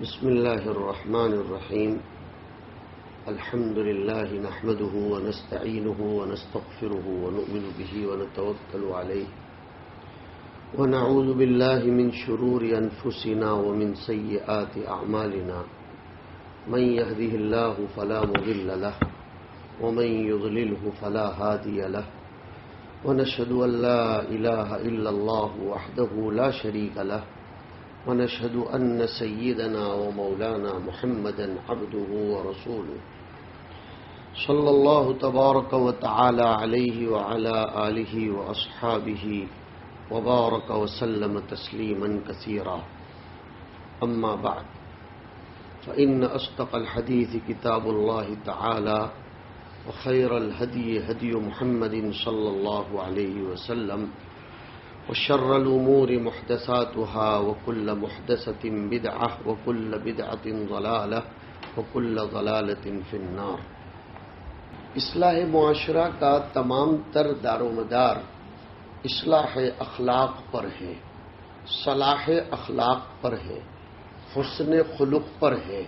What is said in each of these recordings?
بسم الله الرحمن الرحيم. الحمد لله نحمده ونستعينه ونستغفره ونؤمن به ونتوكل عليه ونعوذ بالله من شرور أنفسنا ومن سيئات أعمالنا. من يهده الله فلا مضل له ومن يضلله فلا هادي له ونشهد أن لا إله إلا الله وحده لا شريك له ونشهد أن سيدنا ومولانا محمدا عبده ورسوله صلى الله تبارك وتعالى عليه وعلى آله وأصحابه وبارك وسلم تسليما كثيرا. أما بعد، فإن أصدق الحديث كتاب الله تعالى وخير الهدي هدي محمد صلى الله عليه وسلم وشر الأمور محدثاتها وكل محدثة بدعة وكل بدعة ضلالة وكل ضلالة في النار. اصلاح معاشرہ کا تمام تر دار و مدار اصلاح اخلاق پر ہے، صلاح اخلاق پر ہے، حسن خلق پر ہے.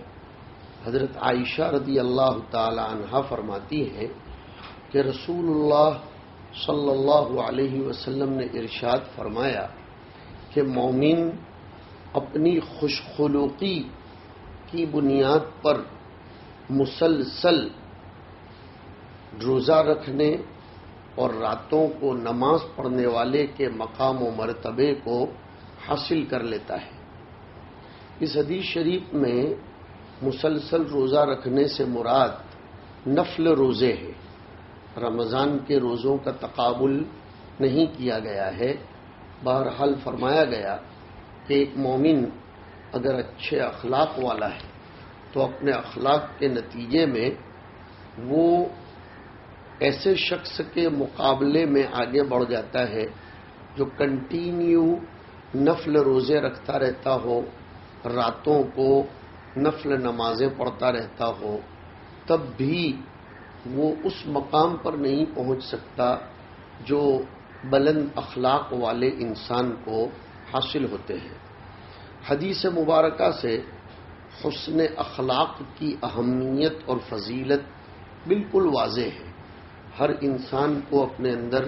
حضرت عائشہ رضی اللہ تعالی عنہا فرماتی ہیں کہ رسول اللہ صلی اللہ علیہ وسلم نے ارشاد فرمایا کہ مومن اپنی خوش خلقی کی بنیاد پر مسلسل روزہ رکھنے اور راتوں کو نماز پڑھنے والے کے مقام و مرتبے کو حاصل کر لیتا ہے. اس حدیث شریف میں مسلسل روزہ رکھنے سے مراد نفل روزے ہیں. رمضان کے روزوں کا تقابل نہیں کیا گیا ہے. بہرحال فرمایا گیا کہ ایک مومن اگر اچھے اخلاق والا ہے تو اپنے اخلاق کے نتیجے میں وہ ایسے شخص کے مقابلے میں آگے بڑھ جاتا ہے جو کنٹینیو نفل روزے رکھتا رہتا ہو، راتوں کو نفل نمازیں پڑھتا رہتا ہو، تب بھی وہ اس مقام پر نہیں پہنچ سکتا جو بلند اخلاق والے انسان کو حاصل ہوتے ہیں. حدیث مبارکہ سے حسن اخلاق کی اہمیت اور فضیلت بالکل واضح ہے. ہر انسان کو اپنے اندر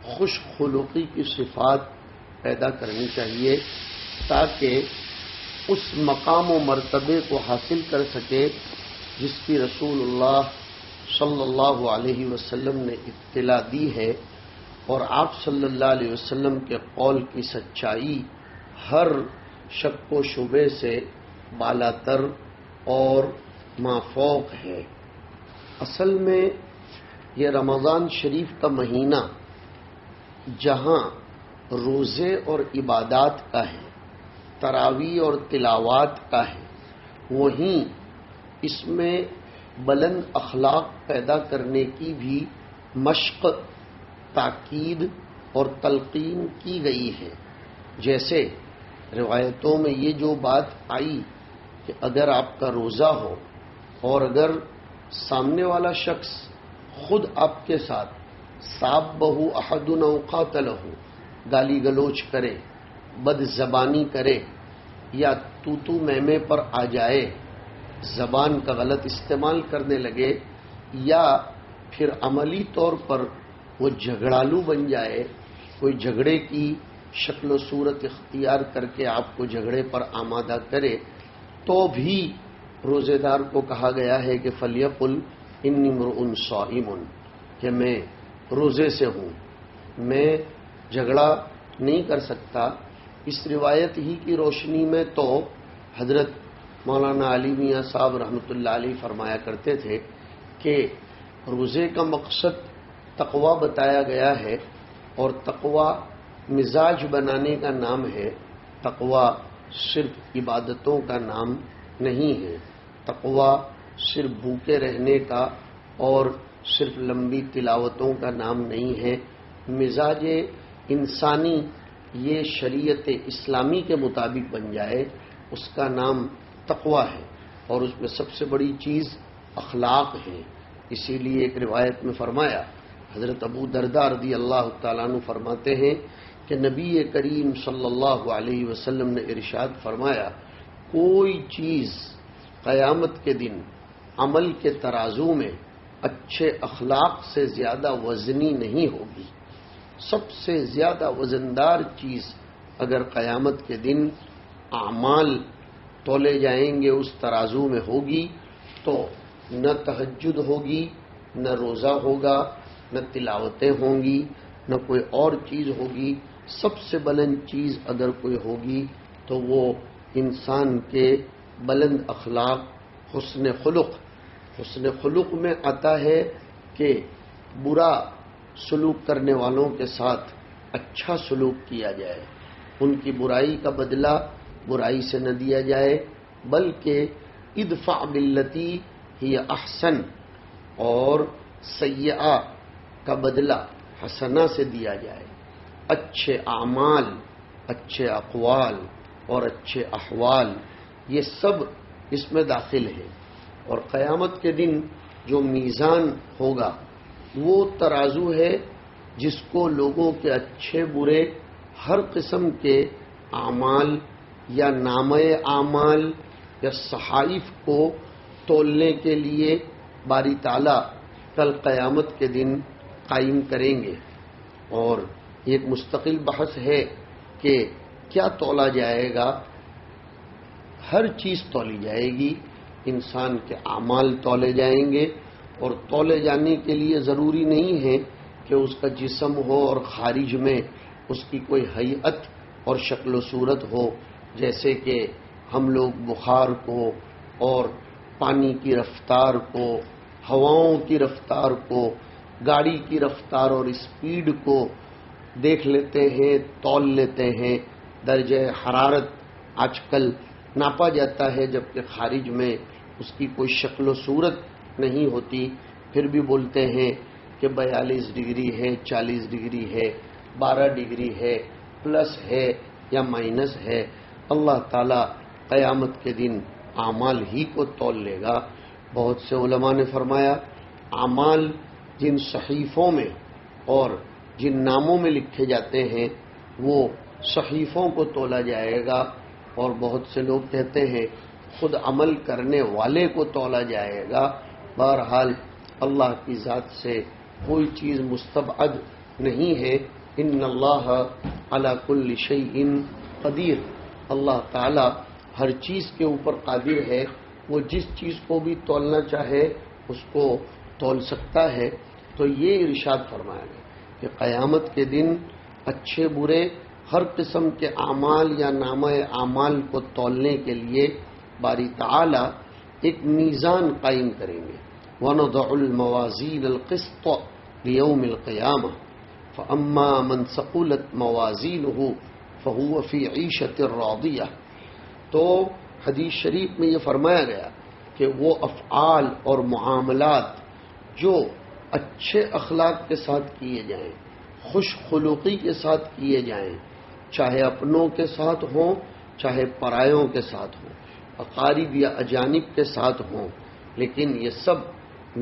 خوش خلقی کی صفات پیدا کرنی چاہیے تاکہ اس مقام و مرتبے کو حاصل کر سکے جس کی رسول اللہ صلی اللہ علیہ وسلم نے اطلاع دی ہے، اور آپ صلی اللہ علیہ وسلم کے قول کی سچائی ہر شک و شبے سے بالاتر اور مافوق ہے. اصل میں یہ رمضان شریف کا مہینہ جہاں روزے اور عبادات کا ہے، تراویح اور تلاوات کا ہے، وہیں اس میں بلند اخلاق پیدا کرنے کی بھی مشق، تاکید اور تلقین کی گئی ہے. جیسے روایتوں میں یہ جو بات آئی کہ اگر آپ کا روزہ ہو اور اگر سامنے والا شخص خود آپ کے ساتھ سابہ احدنا او قاتلہ، گالی گلوچ کرے، بد زبانی کرے یا تو میں پر آ جائے، زبان کا غلط استعمال کرنے لگے، یا پھر عملی طور پر وہ جھگڑالو بن جائے، کوئی جھگڑے کی شکل و صورت اختیار کر کے آپ کو جھگڑے پر آمادہ کرے، تو بھی روزے دار کو کہا گیا ہے کہ فلیقل انی امرؤ صائم، کہ میں روزے سے ہوں، میں جھگڑا نہیں کر سکتا. اس روایت ہی کی روشنی میں تو حضرت مولانا علی میاں صاحب رحمۃ اللہ علیہ فرمایا کرتے تھے کہ روزے کا مقصد تقویٰ بتایا گیا ہے، اور تقویٰ مزاج بنانے کا نام ہے. تقویٰ صرف عبادتوں کا نام نہیں ہے. تقویٰ صرف بھوکے رہنے کا اور صرف لمبی تلاوتوں کا نام نہیں ہے. مزاج انسانی یہ شریعت اسلامی کے مطابق بن جائے، اس کا نام تقویٰ ہے، اور اس میں سب سے بڑی چیز اخلاق ہے. اسی لیے ایک روایت میں فرمایا، حضرت ابو درداء رضی اللہ تعالیٰ عنہ فرماتے ہیں کہ نبی کریم صلی اللہ علیہ وسلم نے ارشاد فرمایا کوئی چیز قیامت کے دن عمل کے ترازو میں اچھے اخلاق سے زیادہ وزنی نہیں ہوگی. سب سے زیادہ وزندار چیز اگر قیامت کے دن اعمال تولے جائیں گے اس ترازو میں ہوگی تو نہ تہجد ہوگی، نہ روزہ ہوگا، نہ تلاوتیں ہوں گی، نہ کوئی اور چیز ہوگی. سب سے بلند چیز اگر کوئی ہوگی تو وہ انسان کے بلند اخلاق، حسن خلق. حسن خلق میں آتا ہے کہ برا سلوک کرنے والوں کے ساتھ اچھا سلوک کیا جائے، ان کی برائی کا بدلہ برائی سے نہ دیا جائے بلکہ ادفع باللتی ہی احسن، اور سیئہ کا بدلہ حسنہ سے دیا جائے. اچھے اعمال، اچھے اقوال اور اچھے احوال یہ سب اس میں داخل ہے. اور قیامت کے دن جو میزان ہوگا وہ ترازو ہے جس کو لوگوں کے اچھے برے ہر قسم کے اعمال یا نامہ اعمال یا صحائف کو تولنے کے لیے باری تعالیٰ کل قیامت کے دن قائم کریں گے. اور ایک مستقل بحث ہے کہ کیا تولا جائے گا. ہر چیز تولی جائے گی. انسان کے اعمال تولے جائیں گے، اور تولے جانے کے لیے ضروری نہیں ہے کہ اس کا جسم ہو اور خارج میں اس کی کوئی ہیئت اور شکل و صورت ہو، جیسے کہ ہم لوگ بخار کو اور پانی کی رفتار کو، ہواؤں کی رفتار کو، گاڑی کی رفتار اور اسپیڈ کو دیکھ لیتے ہیں، تول لیتے ہیں. درجہ حرارت آج کل ناپا جاتا ہے جبکہ خارج میں اس کی کوئی شکل و صورت نہیں ہوتی، پھر بھی بولتے ہیں کہ 42 ڈگری ہے، 40 ڈگری ہے، 12 ڈگری ہے، پلس ہے یا مائنس ہے. اللہ تعالیٰ قیامت کے دن اعمال ہی کو تول لے گا. بہت سے علماء نے فرمایا اعمال جن صحیفوں میں اور جن ناموں میں لکھے جاتے ہیں وہ صحیفوں کو تولا جائے گا، اور بہت سے لوگ کہتے ہیں خود عمل کرنے والے کو تولا جائے گا. بہرحال اللہ کی ذات سے کوئی چیز مستبعد نہیں ہے. ان اللہ علی کل شیء قدیر. اللہ تعالی ہر چیز کے اوپر قادر ہے. وہ جس چیز کو بھی تولنا چاہے اس کو تول سکتا ہے. تو یہ ارشاد فرمایا گیا کہ قیامت کے دن اچھے برے ہر قسم کے اعمال یا نامہ اعمال کو تولنے کے لیے باری تعالی ایک میزان قائم کریں گے. وَنَضَعُ الْمَوَازِينَ الْقِسْطَ لِيَوْمِ الْقِيَامَةِ فَأَمَّا مَنْ ثَقُلَتْ مَوَازِينُهُ فَهُوَ فِي عِيشَةٍ رَاضِيَةٍ. تو حدیث شریف میں یہ فرمایا گیا کہ وہ افعال اور معاملات جو اچھے اخلاق کے ساتھ کیے جائیں، خوش خلقی کے ساتھ کیے جائیں، چاہے اپنوں کے ساتھ ہوں چاہے پرایوں کے ساتھ ہوں، اقارب یا اجانب کے ساتھ ہوں، لیکن یہ سب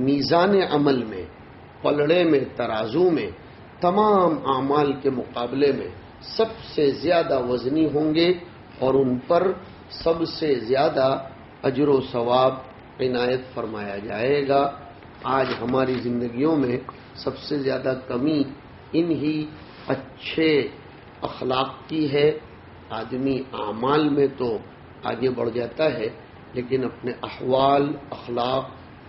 میزان عمل میں، پلڑے میں، ترازو میں تمام اعمال کے مقابلے میں سب سے زیادہ وزنی ہوں گے، اور ان پر سب سے زیادہ اجر و ثواب عنایت فرمایا جائے گا. آج ہماری زندگیوں میں سب سے زیادہ کمی انہی اچھے اخلاق کی ہے. آدمی اعمال میں تو آگے بڑھ جاتا ہے لیکن اپنے احوال، اخلاق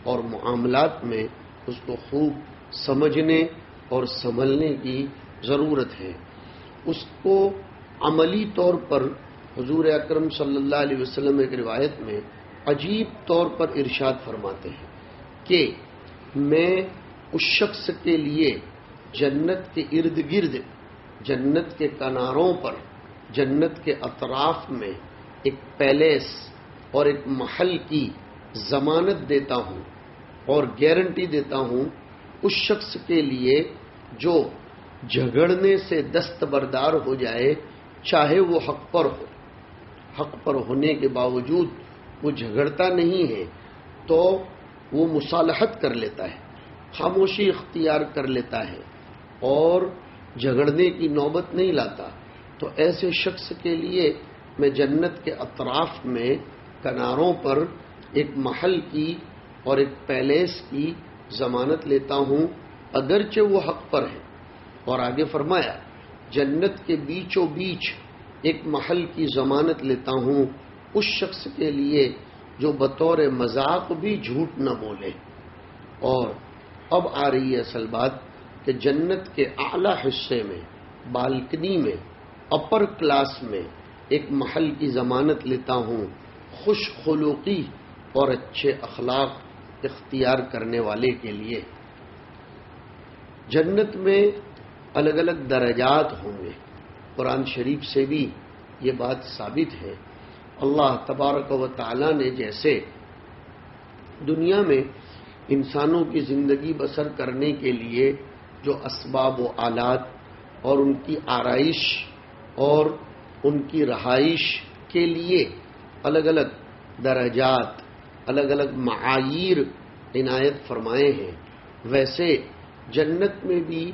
اور معاملات میں اس کو خوب سمجھنے اور سنبھلنے کی ضرورت ہے. اس کو عملی طور پر حضور اکرم صلی اللہ علیہ وسلم ایک روایت میں عجیب طور پر ارشاد فرماتے ہیں کہ میں اس شخص کے لیے جنت کے ارد گرد، جنت کے کناروں پر، جنت کے اطراف میں ایک پیلیس اور ایک محل کی ضمانت دیتا ہوں اور گارنٹی دیتا ہوں اس شخص کے لیے جو جھگڑنے سے دستبردار ہو جائے، چاہے وہ حق پر ہو، حق پر ہونے کے باوجود وہ جھگڑتا نہیں ہے تو وہ مصالحت کر لیتا ہے، خاموشی اختیار کر لیتا ہے اور جھگڑنے کی نوبت نہیں لاتا. تو ایسے شخص کے لیے میں جنت کے اطراف میں کناروں پر ایک محل کی اور ایک پیلیس کی ضمانت لیتا ہوں اگرچہ وہ حق پر ہے. اور آگے فرمایا جنت کے بیچوں بیچ ایک محل کی ضمانت لیتا ہوں اس شخص کے لیے جو بطور مذاق بھی جھوٹ نہ بولے. اور اب آ رہی ہے اصل بات کہ جنت کے اعلی حصے میں بالکنی میں اپر کلاس میں ایک محل کی ضمانت لیتا ہوں خوش خلقی اور اچھے اخلاق اختیار کرنے والے کے لیے. جنت میں الگ الگ درجات ہوں گے. قرآن شریف سے بھی یہ بات ثابت ہے. اللہ تبارک و تعالی نے جیسے دنیا میں انسانوں کی زندگی بسر کرنے کے لیے جو اسباب و آلات اور ان کی آرائش اور ان کی رہائش کے لیے الگ الگ درجات الگ الگ معایر عنایت فرمائے ہیں، ویسے جنت میں بھی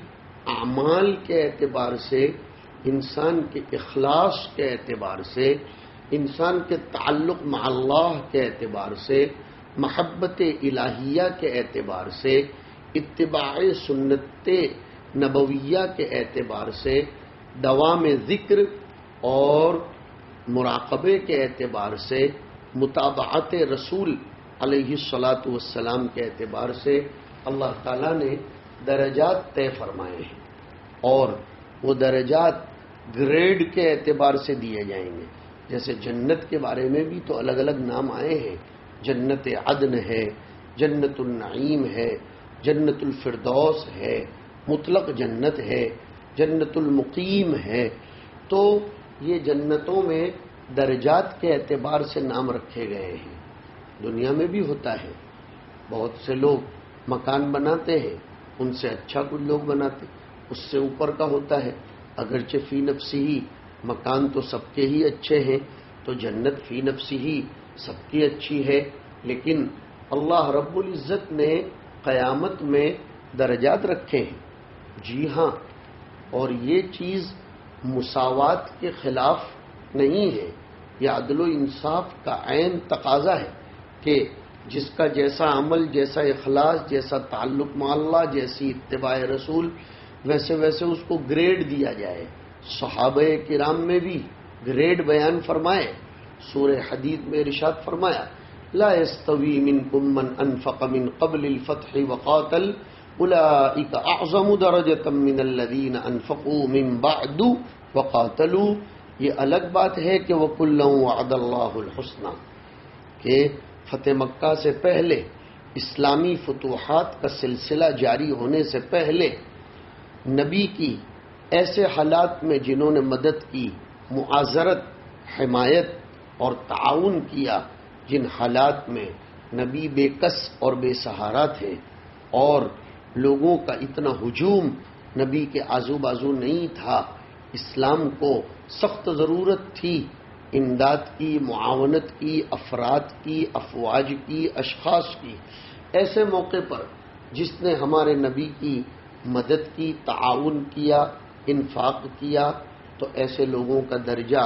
اعمال کے اعتبار سے، انسان کے اخلاص کے اعتبار سے، انسان کے تعلق مع اللہ کے اعتبار سے، محبت الہیہ کے اعتبار سے، اتباع سنت نبویہ کے اعتبار سے، دوام ذکر اور مراقبے کے اعتبار سے، متابعت رسول علیہ الصلاۃ والسلام کے اعتبار سے اللہ تعالیٰ نے درجات طے فرمائے ہیں. اور وہ درجات گریڈ کے اعتبار سے دیے جائیں گے. جیسے جنت کے بارے میں بھی تو الگ الگ نام آئے ہیں. جنت عدن ہے، جنت النعیم ہے، جنت الفردوس ہے، مطلق جنت ہے، جنت المقیم ہے. تو یہ جنتوں میں درجات کے اعتبار سے نام رکھے گئے ہیں. دنیا میں بھی ہوتا ہے، بہت سے لوگ مکان بناتے ہیں، ان سے اچھا کچھ لوگ بناتے، اس سے اوپر کا ہوتا ہے. اگرچہ فی نفسی ہی مکان تو سب کے ہی اچھے ہیں، تو جنت فی نفسی ہی سب کی اچھی ہے، لیکن اللہ رب العزت نے قیامت میں درجات رکھے ہیں. جی ہاں، اور یہ چیز مساوات کے خلاف نہیں ہے، یہ عدل و انصاف کا عین تقاضا ہے کہ جس کا جیسا عمل، جیسا اخلاص، جیسا تعلق مع اللہ، جیسی اتباع رسول، ویسے ویسے اس کو گریڈ دیا جائے. صحابہ کرام میں بھی گریڈ بیان فرمائے. سورہ حدید میں ارشاد فرمایا لا يستوی منکم من انفق من قبل الفتح وقاتل اولئک اعظم درجة من الذین انفقوا من بعد وقاتلوا. یہ الگ بات ہے کہ وَكُلًّا وَعَدَ اللَّهُ الْحُسْنَى، کہ فتح مکہ سے پہلے، اسلامی فتوحات کا سلسلہ جاری ہونے سے پہلے، نبی کی ایسے حالات میں جنہوں نے مدد کی، معاذرت، حمایت اور تعاون کیا، جن حالات میں نبی بے کس اور بے سہارا تھے اور لوگوں کا اتنا ہجوم نبی کے آزو بازو نہیں تھا، اسلام کو سخت ضرورت تھی امداد کی، معاونت کی، افراد کی، افواج کی، اشخاص کی. ایسے موقع پر جس نے ہمارے نبی کی مدد کی، تعاون کیا، انفاق کیا، تو ایسے لوگوں کا درجہ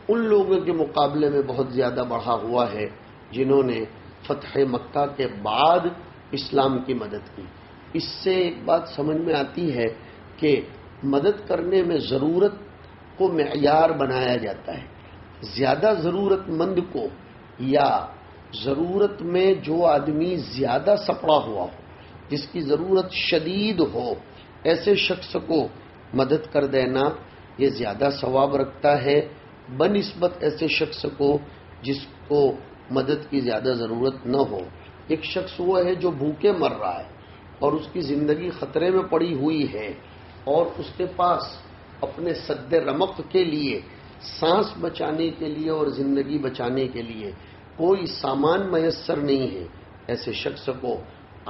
ان لوگوں کے مقابلے میں بہت زیادہ بڑھا ہوا ہے جنہوں نے فتح مکہ کے بعد اسلام کی مدد کی. اس سے ایک بات سمجھ میں آتی ہے کہ مدد کرنے میں ضرورت کو معیار بنایا جاتا ہے. زیادہ ضرورت مند کو یا ضرورت میں جو آدمی زیادہ سپڑا ہوا ہو، جس کی ضرورت شدید ہو، ایسے شخص کو مدد کر دینا یہ زیادہ ثواب رکھتا ہے بنسبت ایسے شخص کو جس کو مدد کی زیادہ ضرورت نہ ہو. ایک شخص وہ ہے جو بھوکے مر رہا ہے اور اس کی زندگی خطرے میں پڑی ہوئی ہے اور اس کے پاس اپنے سد رمق کے لیے، سانس بچانے کے لیے اور زندگی بچانے کے لیے کوئی سامان میسر نہیں ہے. ایسے شخص کو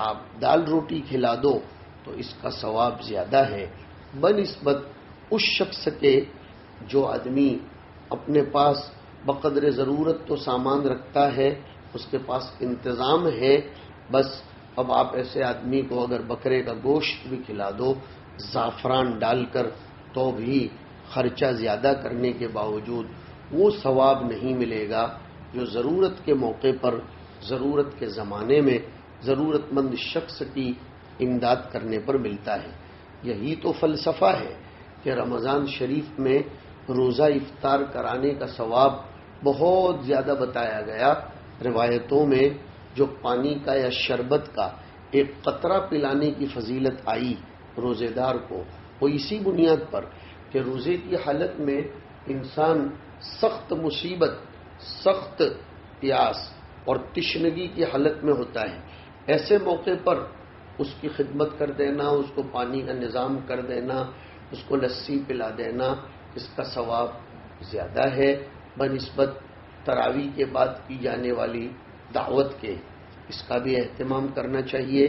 آپ دال روٹی کھلا دو تو اس کا ثواب زیادہ ہے بنسبت اس شخص کے جو آدمی اپنے پاس بقدر ضرورت تو سامان رکھتا ہے، اس کے پاس انتظام ہے، بس اب آپ ایسے آدمی کو اگر بکرے کا گوشت بھی کھلا دو زعفران ڈال کر تو بھی خرچہ زیادہ کرنے کے باوجود وہ ثواب نہیں ملے گا جو ضرورت کے موقع پر، ضرورت کے زمانے میں ضرورت مند شخص کی امداد کرنے پر ملتا ہے۔ یہی تو فلسفہ ہے کہ رمضان شریف میں روزہ افطار کرانے کا ثواب بہت زیادہ بتایا گیا۔ روایتوں میں جو پانی کا یا شربت کا ایک قطرہ پلانے کی فضیلت آئی روزے دار کو، وہ اسی بنیاد پر کہ روزے کی حالت میں انسان سخت مصیبت، سخت پیاس اور تشنگی کی حالت میں ہوتا ہے۔ ایسے موقع پر اس کی خدمت کر دینا، اس کو پانی کا نظام کر دینا، اس کو لسی پلا دینا، اس کا ثواب زیادہ ہے بنسبت تراویح کے بعد کی جانے والی دعوت کے۔ اس کا بھی اہتمام کرنا چاہیے،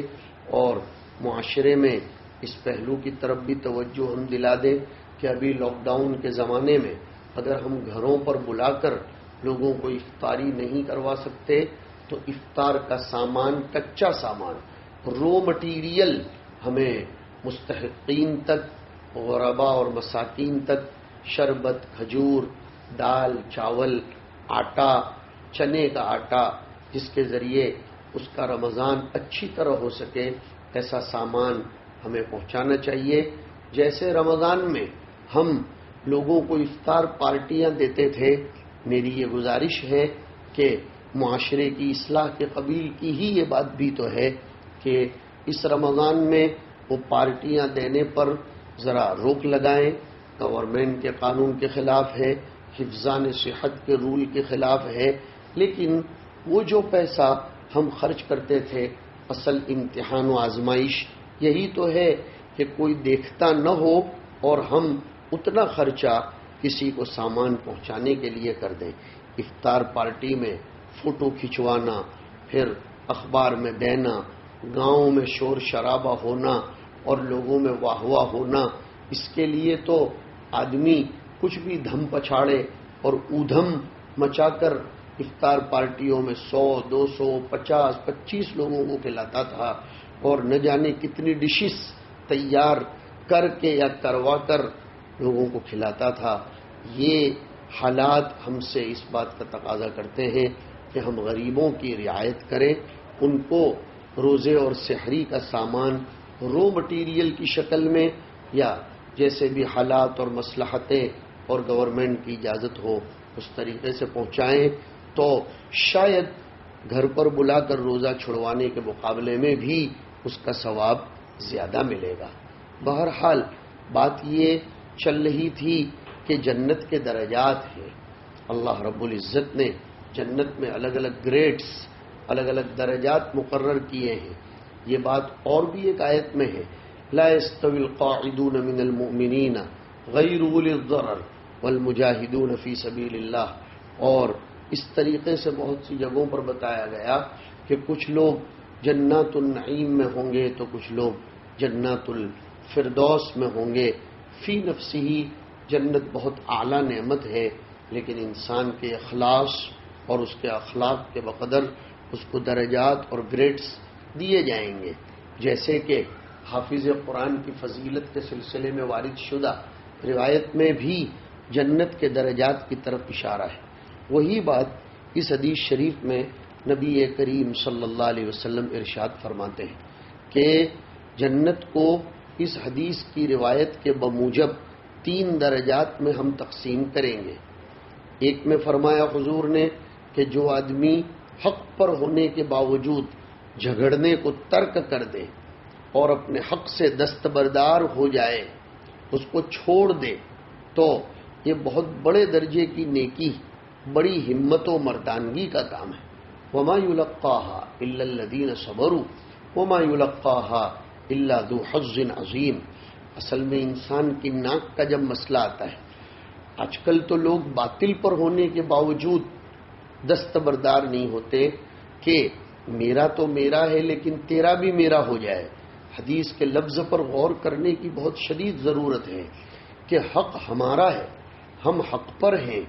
اور معاشرے میں اس پہلو کی طرف بھی توجہ ہم دلا دیں کہ ابھی لاک ڈاؤن کے زمانے میں اگر ہم گھروں پر بلا کر لوگوں کو افطاری نہیں کروا سکتے تو افطار کا سامان، کچا سامان، رو مٹیریل ہمیں مستحقین تک، غرباء اور مساکین تک شربت، کھجور، دال، چاول، آٹا، چنے کا آٹا، جس کے ذریعے اس کا رمضان اچھی طرح ہو سکے، ایسا سامان ہمیں پہنچانا چاہیے۔ جیسے رمضان میں ہم لوگوں کو افطار پارٹیاں دیتے تھے، میری یہ گزارش ہے کہ معاشرے کی اصلاح کے قبیل کی ہی یہ بات بھی تو ہے کہ اس رمضان میں وہ پارٹیاں دینے پر ذرا روک لگائیں۔ گورنمنٹ کے قانون کے خلاف ہے، حفظان صحت کے رول کے خلاف ہے، لیکن وہ جو پیسہ ہم خرچ کرتے تھے، اصل امتحان و آزمائش یہی تو ہے کہ کوئی دیکھتا نہ ہو اور ہم اتنا خرچہ کسی کو سامان پہنچانے کے لیے کر دیں۔ افطار پارٹی میں فوٹو کھنچوانا، پھر اخبار میں دینا، گاؤں میں شور شرابہ ہونا اور لوگوں میں واہ واہ ہونا، اس کے لیے تو آدمی کچھ بھی دھم پچھاڑے اور اودھم مچا کر افطار پارٹیوں میں 100، 200، 50، 25 لوگوں کو کھلاتا تھا، اور نہ جانے کتنی ڈشز تیار کر کے یا کروا کر لوگوں کو کھلاتا تھا۔ یہ حالات ہم سے اس بات کا تقاضا کرتے ہیں کہ ہم غریبوں کی رعایت کریں، ان کو روزے اور سحری کا سامان رو مٹیریل کی شکل میں یا جیسے بھی حالات اور مصلحتیں اور گورنمنٹ کی اجازت ہو اس طریقے سے پہنچائیں، تو شاید گھر پر بلا کر روزہ چھڑوانے کے مقابلے میں بھی اس کا ثواب زیادہ ملے گا۔ بہرحال بات یہ چل رہی تھی کہ جنت کے درجات ہیں، اللہ رب العزت نے جنت میں الگ الگ گریڈز، الگ الگ درجات مقرر کیے ہیں۔ یہ بات اور بھی ایک آیت میں ہے، لا يستوي القاعدون من المؤمنین غیر اولی الضرر والمجاہدون فی سبیل اللہ، اور اس طریقے سے بہت سی جگہوں پر بتایا گیا کہ کچھ لوگ جنات النعیم میں ہوں گے تو کچھ لوگ جنات الفردوس میں ہوں گے۔ فی نفسی جنت بہت اعلیٰ نعمت ہے، لیکن انسان کے اخلاص اور اس کے اخلاق کے بقدر اس کو درجات اور گریڈز دیے جائیں گے۔ جیسے کہ حافظ قرآن کی فضیلت کے سلسلے میں وارد شدہ روایت میں بھی جنت کے درجات کی طرف اشارہ ہے۔ وہی بات اس حدیث شریف میں نبی کریم صلی اللہ علیہ وسلم ارشاد فرماتے ہیں کہ جنت کو اس حدیث کی روایت کے بموجب 3 درجات میں ہم تقسیم کریں گے۔ ایک میں فرمایا حضور نے کہ جو آدمی حق پر ہونے کے باوجود جھگڑنے کو ترک کر دے اور اپنے حق سے دستبردار ہو جائے، اس کو چھوڑ دے، تو یہ بہت بڑے درجے کی نیکی، بڑی ہمت و مردانگی کا کام ہے۔ وما يلقاها الا الذين صبروا وما يلقاها الا ذو حظ عظیم۔ اصل میں انسان کی ناک کا جب مسئلہ آتا ہے، آج کل تو لوگ باطل پر ہونے کے باوجود دستبردار نہیں ہوتے کہ میرا تو میرا ہے لیکن تیرا بھی میرا ہو جائے۔ حدیث کے لفظ پر غور کرنے کی بہت شدید ضرورت ہے کہ حق ہمارا ہے، ہم حق پر ہیں،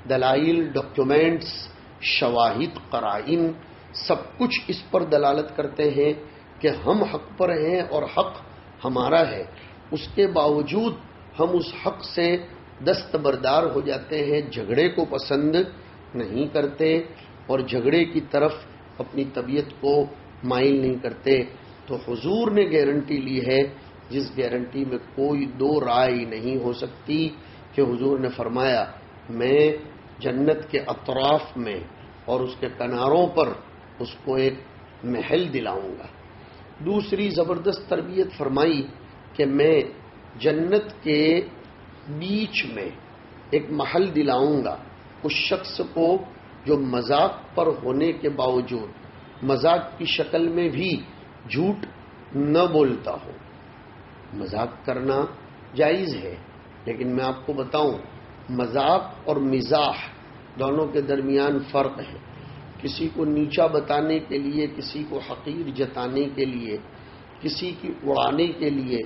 دلائل، ڈاکیومنٹس، شواہد، قرائن سب کچھ اس پر دلالت کرتے ہیں کہ ہم حق پر ہیں اور حق ہمارا ہے۔ اس کے باوجود ہم اس حق سے دستبردار ہو جاتے ہیں، جھگڑے کو پسند نہیں کرتے اور جھگڑے کی طرف اپنی طبیعت کو مائل نہیں کرتے. تو حضور نے گارنٹی لی ہے جس گارنٹی میں کوئی دو رائے نہیں ہو سکتی، کہ حضور نے فرمایا میں جنت کے اطراف میں اور اس کے کناروں پر اس کو ایک محل دلاؤں گا. دوسری زبردست تربیت فرمائی کہ میں جنت کے بیچ میں ایک محل دلاؤں گا اس شخص کو جو مذاق پر ہونے کے باوجود مذاق کی شکل میں بھی جھوٹ نہ بولتا ہو. مذاق کرنا جائز ہے، لیکن میں آپ کو بتاؤں مذاق اور مزاح دونوں کے درمیان فرق ہے. کسی کو نیچا بتانے کے لیے، کسی کو حقیر جتانے کے لیے، کسی کی اڑانے کے لیے،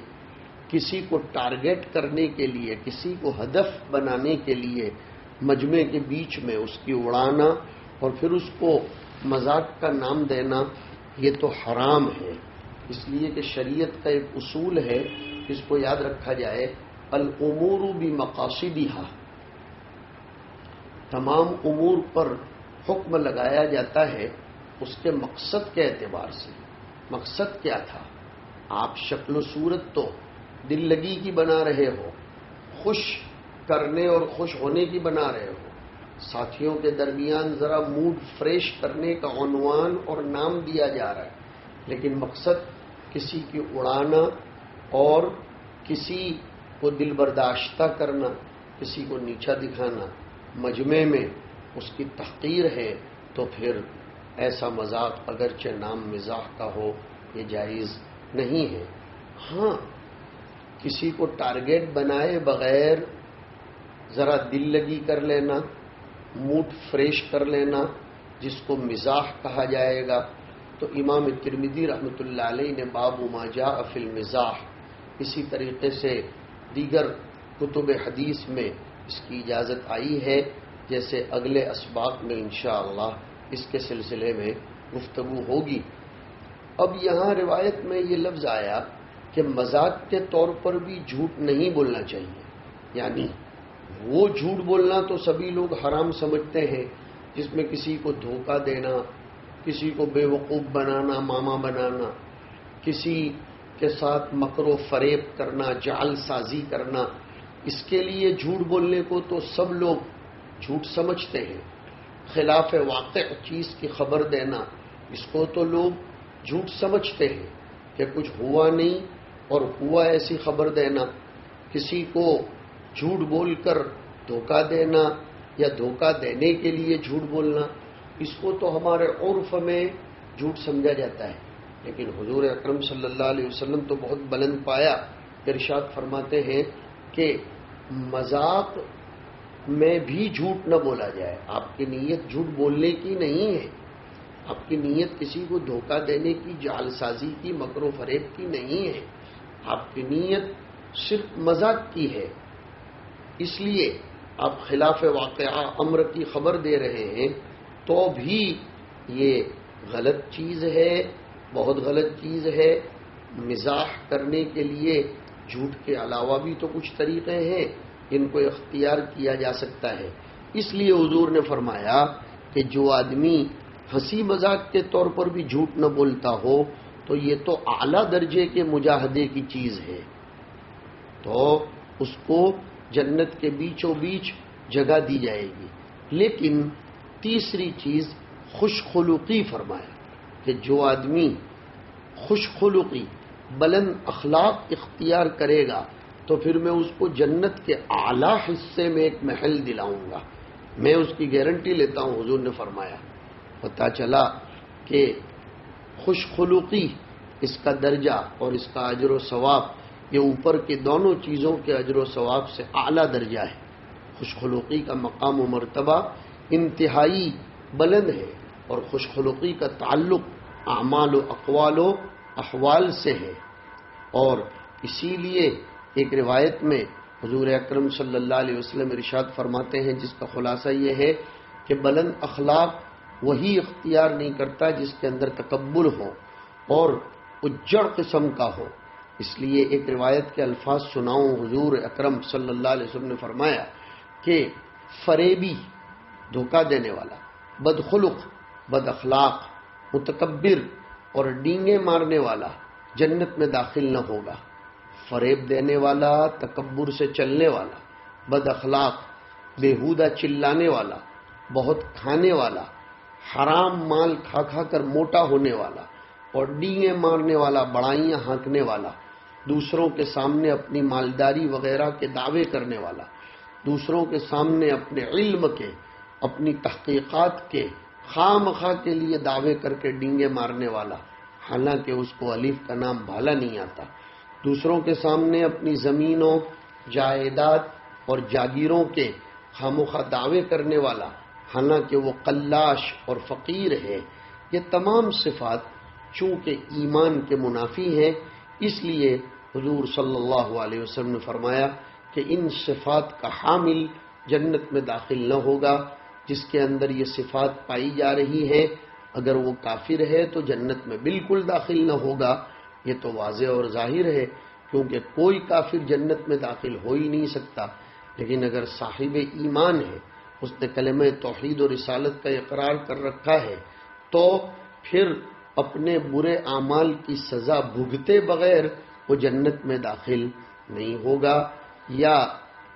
کسی کو ٹارگٹ کرنے کے لیے، کسی کو ہدف بنانے کے لیے مجمع کے بیچ میں اس کی اڑانا اور پھر اس کو مذاق کا نام دینا، یہ تو حرام ہے. اس لیے کہ شریعت کا ایک اصول ہے، اس کو یاد رکھا جائے، الامور بمقاصدها. تمام امور پر حکم لگایا جاتا ہے اس کے مقصد کے اعتبار سے. مقصد کیا تھا؟ آپ شکل و صورت تو دل لگی کی بنا رہے ہو، خوش کرنے اور خوش ہونے کی بنا رہے ہو، ساتھیوں کے درمیان ذرا موڈ فریش کرنے کا عنوان اور نام دیا جا رہا ہے، لیکن مقصد کسی کی اڑانا اور کسی کو دل برداشتہ کرنا، کسی کو نیچا دکھانا، مجمع میں اس کی تحقیر ہے، تو پھر ایسا مذاق اگرچہ نام مزاح کا ہو یہ جائز نہیں ہے. ہاں، کسی کو ٹارگٹ بنائے بغیر ذرا دل لگی کر لینا، موڈ فریش کر لینا، جس کو مزاح کہا جائے گا، تو امام ترمذی رحمۃ اللہ علیہ نے باب ما جاء فی المزاح، اسی طریقے سے دیگر کتب حدیث میں اس کی اجازت آئی ہے، جیسے اگلے اسباق میں انشاءاللہ اس کے سلسلے میں گفتگو ہوگی. اب یہاں روایت میں یہ لفظ آیا کہ مذاق کے طور پر بھی جھوٹ نہیں بولنا چاہیے. یعنی وہ جھوٹ بولنا تو سبھی لوگ حرام سمجھتے ہیں جس میں کسی کو دھوکہ دینا، کسی کو بے وقوف بنانا، ماما بنانا، کسی کے ساتھ مکر و فریب کرنا، جعل سازی کرنا. اس کے لیے جھوٹ بولنے کو تو سب لوگ جھوٹ سمجھتے ہیں. خلاف واقع چیز کی خبر دینا، اس کو تو لوگ جھوٹ سمجھتے ہیں کہ کچھ ہوا نہیں اور ہوا ایسی خبر دینا. کسی کو جھوٹ بول کر دھوکہ دینا یا دھوکہ دینے کے لیے جھوٹ بولنا، اس کو تو ہمارے عرف میں جھوٹ سمجھا جاتا ہے. لیکن حضور اکرم صلی اللہ علیہ وسلم تو بہت بلند پایا، ارشاد فرماتے ہیں کہ مذاق میں بھی جھوٹ نہ بولا جائے. آپ کی نیت جھوٹ بولنے کی نہیں ہے، آپ کی نیت کسی کو دھوکہ دینے کی، جعل سازی کی، مکر و فریب کی نہیں ہے. آپ کی نیت صرف مذاق کی ہے. اس لیے آپ خلاف واقعہ امر کی خبر دے رہے ہیں تو بھی یہ غلط چیز ہے، بہت غلط چیز ہے. مزاح کرنے کے لیے جھوٹ کے علاوہ بھی تو کچھ طریقے ہیں، ان کو اختیار کیا جا سکتا ہے. اس لیے حضور نے فرمایا کہ جو آدمی ہنسی مذاق کے طور پر بھی جھوٹ نہ بولتا ہو تو یہ تو اعلیٰ درجے کے مجاہدے کی چیز ہے، تو اس کو جنت کے بیچوں بیچ جگہ دی جائے گی. لیکن تیسری چیز خوش خلقی فرمایا کہ جو آدمی خوش خلقی بلند اخلاق اختیار کرے گا تو پھر میں اس کو جنت کے اعلیٰ حصے میں ایک محل دلاؤں گا. میں اس کی گارنٹی لیتا ہوں. حضور نے فرمایا، پتہ چلا کہ خوش خلقی اس کا درجہ اور اس کا اجر و ثواب یہ اوپر کے دونوں چیزوں کے اجر و ثواب سے اعلیٰ درجہ ہے. خوش خلقی کا مقام و مرتبہ انتہائی بلند ہے اور خوش خلقی کا تعلق اعمال و اقوال و احوال سے ہے. اور اسی لیے ایک روایت میں حضور اکرم صلی اللہ علیہ وسلم ارشاد فرماتے ہیں جس کا خلاصہ یہ ہے کہ بلند اخلاق وہی اختیار نہیں کرتا جس کے اندر تکبر ہو اور اجڑ قسم کا ہو. اس لیے ایک روایت کے الفاظ سناؤں، حضور اکرم صلی اللہ علیہ وسلم نے فرمایا کہ فریبی، دھوکہ دینے والا، بدخلق، بد اخلاق، متکبر اور ڈینگے مارنے والا جنت میں داخل نہ ہوگا۔ فریب دینے والا، تکبر سے چلنے والا، بد اخلاق، بیہودہ چلانے والا، بہت کھانے والا، حرام مال کھا کھا کر موٹا ہونے والا اور ڈینگے مارنے والا، بڑائیاں ہانکنے والا، دوسروں کے سامنے اپنی مالداری وغیرہ کے دعوے کرنے والا، دوسروں کے سامنے اپنے علم کے، اپنی تحقیقات کے خواہ مخواہ کے لیے دعوے کر کے ڈینگے مارنے والا، حالانکہ اس کو الف کا نام بھالا نہیں آتا، دوسروں کے سامنے اپنی زمینوں، جائیداد اور جاگیروں کے خواہ مخواہ دعوے کرنے والا، حالانکہ وہ قلاش اور فقیر ہے، یہ تمام صفات چونکہ ایمان کے منافی ہیں، اس لیے حضور صلی اللہ علیہ وسلم نے فرمایا کہ ان صفات کا حامل جنت میں داخل نہ ہوگا۔ جس کے اندر یہ صفات پائی جا رہی ہیں، اگر وہ کافر ہے تو جنت میں بالکل داخل نہ ہوگا، یہ تو واضح اور ظاہر ہے، کیونکہ کوئی کافر جنت میں داخل ہو ہی نہیں سکتا۔ لیکن اگر صاحب ایمان ہے، اس نے کلمہ توحید اور رسالت کا اقرار کر رکھا ہے، تو پھر اپنے برے اعمال کی سزا بھگتے بغیر وہ جنت میں داخل نہیں ہوگا یا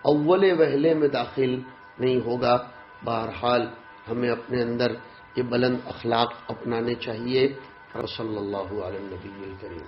اول وہلے میں داخل نہیں ہوگا۔ بہرحال ہمیں اپنے اندر یہ بلند اخلاق اپنانے چاہیے۔ صلی اللہ علیہ نبی الکریم۔